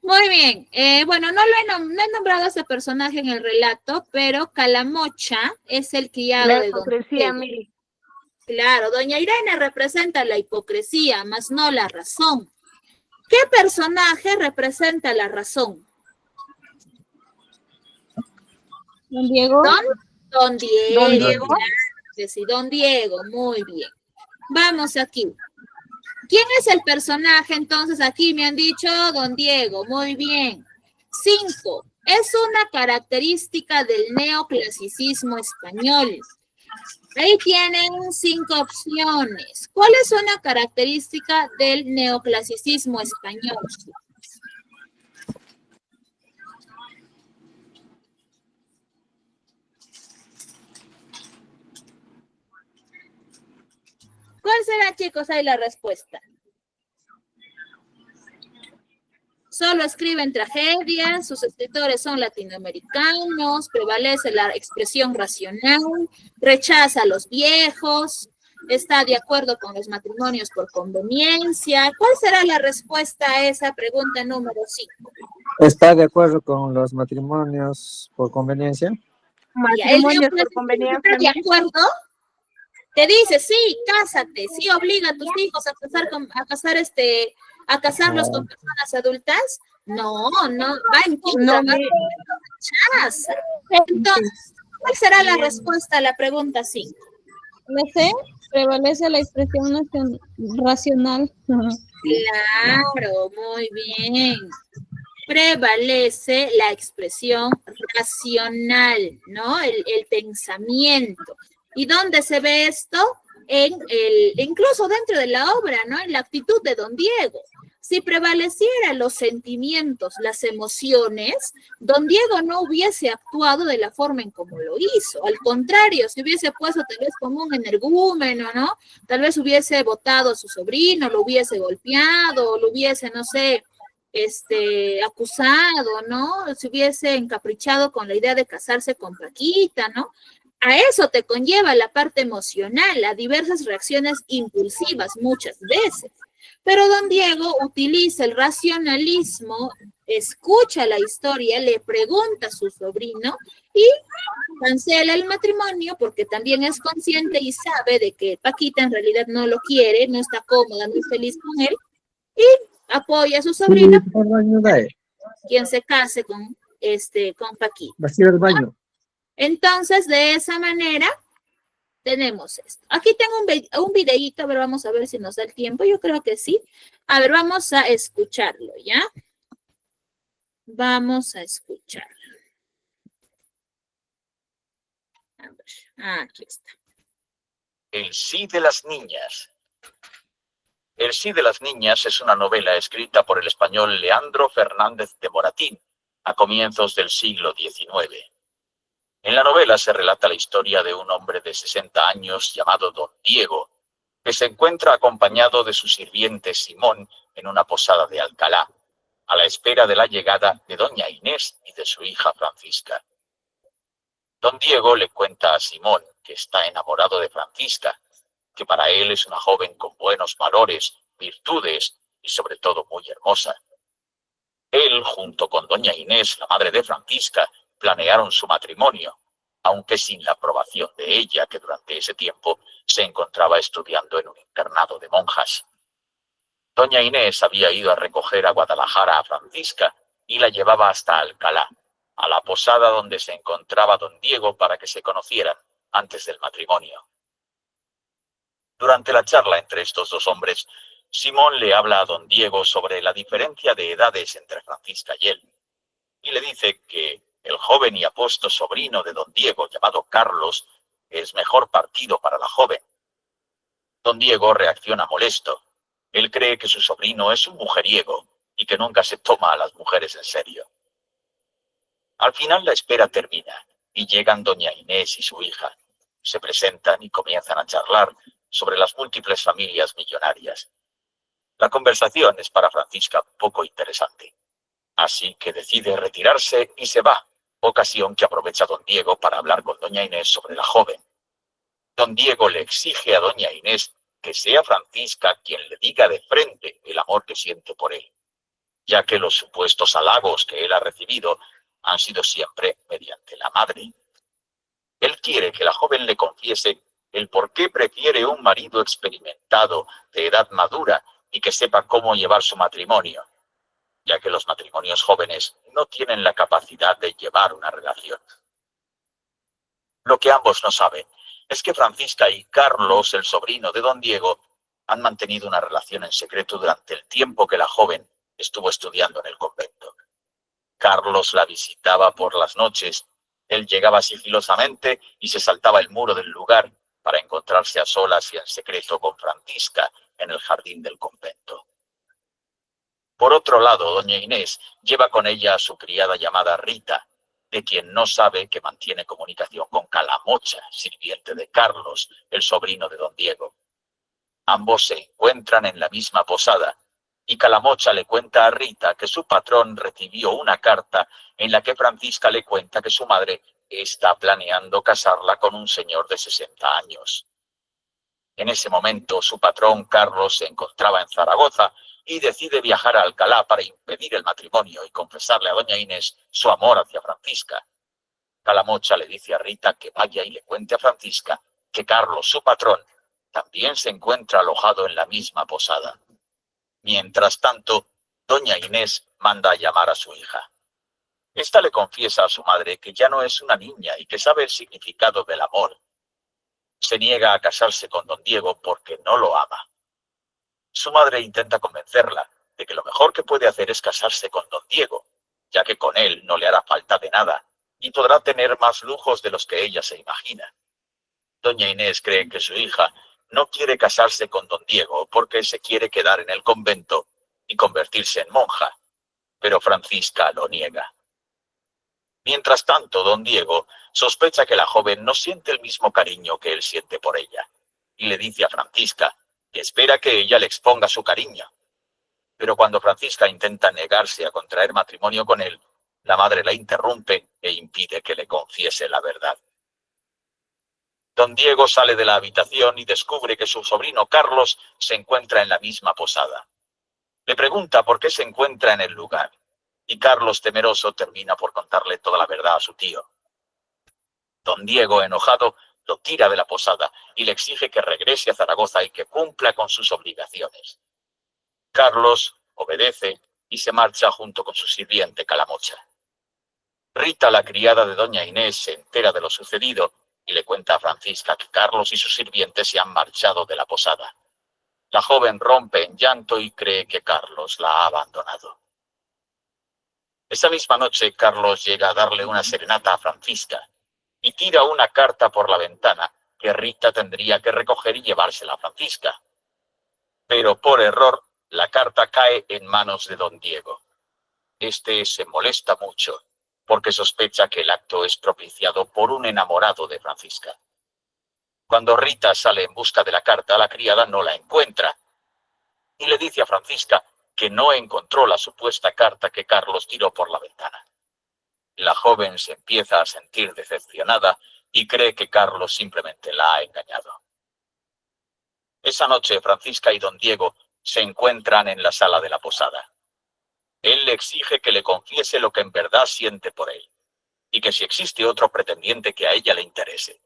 A: Muy bien. Bueno, no he nombrado a ese personaje en el relato, pero Calamocha es el criado
B: La
A: de don
B: hipocresía,
A: Diego.
B: Miss.
A: Claro, doña Irene representa la hipocresía, más no la razón. ¿Qué personaje representa la razón?
C: Don Diego.
A: Don Diego.
B: Don Diego.
A: Claro que sí, don Diego, muy bien. Vamos aquí. ¿Quién es el personaje entonces? Aquí me han dicho don Diego, muy bien. 5. Es una característica del neoclasicismo español. Ahí tienen 5 opciones. ¿Cuál es una característica del neoclasicismo español? ¿Cuál será, chicos, ahí la respuesta? Solo escriben tragedias, sus escritores son latinoamericanos, prevalece la expresión racional, rechaza a los viejos, está de acuerdo con los matrimonios por conveniencia. ¿Cuál será la respuesta a esa pregunta número 5?
D: ¿Está de acuerdo con los matrimonios por conveniencia?
B: Matrimonios por conveniencia.
A: ¿Está de acuerdo? Te dice, sí, cásate, sí, obliga a tus hijos a casarlos con personas adultas. No, va en contra,
B: No,
A: va rechaza. Entonces, ¿cuál será la respuesta a la pregunta 5?
C: La C, prevalece la expresión racional.
A: Claro, muy bien. Prevalece la expresión racional, ¿no? El pensamiento. ¿Y dónde se ve esto? Incluso dentro de la obra, ¿no? En la actitud de don Diego. Si prevalecieran los sentimientos, las emociones, don Diego no hubiese actuado de la forma en como lo hizo. Al contrario, si hubiese puesto tal vez como un energúmeno, ¿no? Tal vez hubiese botado a su sobrino, lo hubiese golpeado, lo hubiese, no sé, acusado, ¿no? Se hubiese encaprichado con la idea de casarse con Paquita, ¿no? A eso te conlleva la parte emocional, a diversas reacciones impulsivas muchas veces. Pero don Diego utiliza el racionalismo, escucha la historia, le pregunta a su sobrino y cancela el matrimonio porque también es consciente y sabe de que Paquita en realidad no lo quiere, no está cómoda, no es feliz con él y apoya a su sobrino, quien se case con Paquita.
D: Va a ir al baño.
A: Entonces, de esa manera, tenemos esto. Aquí tengo un videíto, a ver, vamos a ver si nos da el tiempo. Yo creo que sí. A ver, vamos a escucharlo, ¿ya? Vamos a escucharlo. A ver, aquí está.
E: El sí de las niñas. El sí de las niñas es una novela escrita por el español Leandro Fernández de Moratín a comienzos del siglo XIX. En la novela se relata la historia de un hombre de 60 años llamado Don Diego, que se encuentra acompañado de su sirviente Simón en una posada de Alcalá, a la espera de la llegada de doña Inés y de su hija Francisca. Don Diego le cuenta a Simón que está enamorado de Francisca, que para él es una joven con buenos valores, virtudes y sobre todo muy hermosa. Él, junto con doña Inés, la madre de Francisca, planearon su matrimonio, aunque sin la aprobación de ella, que durante ese tiempo se encontraba estudiando en un internado de monjas. Doña Inés había ido a recoger a Guadalajara a Francisca y la llevaba hasta Alcalá, a la posada donde se encontraba don Diego para que se conocieran antes del matrimonio. Durante la charla entre estos dos hombres, Simón le habla a don Diego sobre la diferencia de edades entre Francisca y él, y le dice que el joven y apuesto sobrino de don Diego, llamado Carlos, es mejor partido para la joven. Don Diego reacciona molesto. Él cree que su sobrino es un mujeriego y que nunca se toma a las mujeres en serio. Al final la espera termina y llegan doña Inés y su hija. Se presentan y comienzan a charlar sobre las múltiples familias millonarias. La conversación es para Francisca poco interesante, así que decide retirarse y se va, ocasión que aprovecha don Diego para hablar con doña Inés sobre la joven. Don Diego le exige a doña Inés que sea Francisca quien le diga de frente el amor que siente por él, ya que los supuestos halagos que él ha recibido han sido siempre mediante la madre. Él quiere que la joven le confiese el por qué prefiere un marido experimentado, de edad madura y que sepa cómo llevar su matrimonio, ya que los matrimonios jóvenes no tienen la capacidad de llevar una relación. Lo que ambos no saben es que Francisca y Carlos, el sobrino de don Diego, han mantenido una relación en secreto durante el tiempo que la joven estuvo estudiando en el convento. Carlos la visitaba por las noches. Él llegaba sigilosamente y se saltaba el muro del lugar para encontrarse a solas y en secreto con Francisca en el jardín del convento. Por otro lado, doña Inés lleva con ella a su criada llamada Rita, de quien no sabe que mantiene comunicación con Calamocha, sirviente de Carlos, el sobrino de don Diego. Ambos se encuentran en la misma posada, y Calamocha le cuenta a Rita que su patrón recibió una carta en la que Francisca le cuenta que su madre está planeando casarla con un señor de 60 años. En ese momento, su patrón Carlos se encontraba en Zaragoza y decide viajar a Alcalá para impedir el matrimonio y confesarle a doña Inés su amor hacia Francisca. Calamocha le dice a Rita que vaya y le cuente a Francisca que Carlos, su patrón, también se encuentra alojado en la misma posada. Mientras tanto, doña Inés manda a llamar a su hija. Esta le confiesa a su madre que ya no es una niña y que sabe el significado del amor. Se niega a casarse con don Diego porque no lo ama. Su madre intenta convencerla de que lo mejor que puede hacer es casarse con don Diego, ya que con él no le hará falta de nada y podrá tener más lujos de los que ella se imagina. Doña Inés cree que su hija no quiere casarse con don Diego porque se quiere quedar en el convento y convertirse en monja, pero Francisca lo niega. Mientras tanto, don Diego sospecha que la joven no siente el mismo cariño que él siente por ella, y le dice a Francisca que espera que ella le exponga su cariño. Pero cuando Francisca intenta negarse a contraer matrimonio con él, la madre la interrumpe e impide que le confiese la verdad. Don Diego sale de la habitación y descubre que su sobrino Carlos se encuentra en la misma posada. Le pregunta por qué se encuentra en el lugar, y Carlos, temeroso, termina por contarle toda la verdad a su tío. Don Diego, enojado, lo tira de la posada y le exige que regrese a Zaragoza y que cumpla con sus obligaciones. Carlos obedece y se marcha junto con su sirviente Calamocha. Rita, la criada de doña Inés, se entera de lo sucedido y le cuenta a Francisca que Carlos y su sirviente se han marchado de la posada. La joven rompe en llanto y cree que Carlos la ha abandonado. Esa misma noche, Carlos llega a darle una serenata a Francisca y tira una carta por la ventana que Rita tendría que recoger y llevársela a Francisca. Pero por error, la carta cae en manos de don Diego. Este se molesta mucho porque sospecha que el acto es propiciado por un enamorado de Francisca. Cuando Rita sale en busca de la carta, la criada no la encuentra y le dice a Francisca que no encontró la supuesta carta que Carlos tiró por la ventana. La joven se empieza a sentir decepcionada y cree que Carlos simplemente la ha engañado. Esa noche, Francisca y don Diego se encuentran en la sala de la posada. Él le exige que le confiese lo que en verdad siente por él y que si existe otro pretendiente que a ella le interese.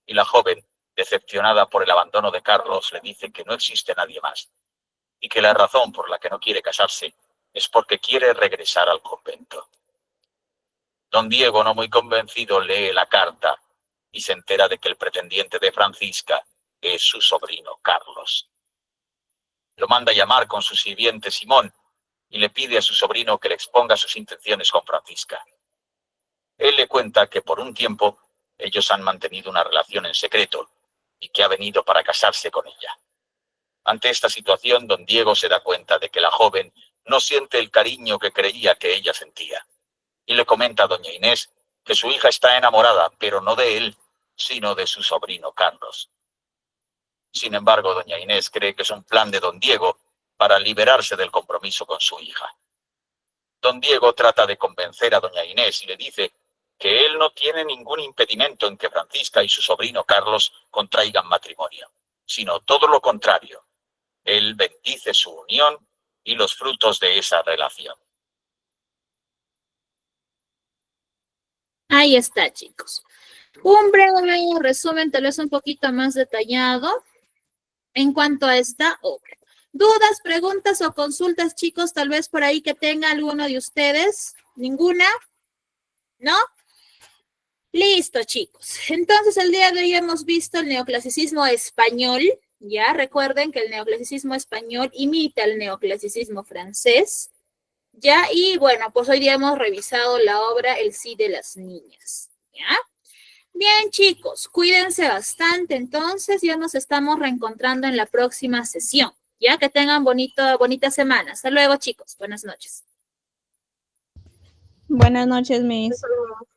E: Y la joven, decepcionada por el abandono de Carlos, le dice que no existe nadie más y que la razón por la que no quiere casarse es porque quiere regresar al convento. Don Diego, no muy convencido, lee la carta y se entera de que el pretendiente de Francisca es su sobrino Carlos. Lo manda a llamar con su sirviente Simón y le pide a su sobrino que le exponga sus intenciones con Francisca. Él le cuenta que por un tiempo ellos han mantenido una relación en secreto y que ha venido para casarse con ella. Ante esta situación, don Diego se da cuenta de que la joven no siente el cariño que creía que ella sentía. Y le comenta a doña Inés que su hija está enamorada, pero no de él, sino de su sobrino Carlos. Sin embargo, doña Inés cree que es un plan de don Diego para liberarse del compromiso con su hija. Don Diego trata de convencer a doña Inés y le dice que él no tiene ningún impedimento en que Francisca y su sobrino Carlos contraigan matrimonio, sino todo lo contrario. Él bendice su unión y los frutos de esa relación.
A: Ahí está, chicos. Un breve resumen, tal vez un poquito más detallado en cuanto a esta obra. ¿Dudas, preguntas o consultas, chicos? Tal vez por ahí que tenga alguno de ustedes. ¿Ninguna? ¿No? Listo, chicos. Entonces, el día de hoy hemos visto el neoclasicismo español. Ya recuerden que el neoclasicismo español imita el neoclasicismo francés. Ya, y bueno, pues hoy día hemos revisado la obra El sí de las niñas. ¿Ya? Bien, chicos, cuídense bastante. Entonces, ya nos estamos reencontrando en la próxima sesión. Ya, que tengan bonita semana. Hasta luego, chicos. Buenas noches.
C: Buenas noches, Miss.
B: Hasta luego.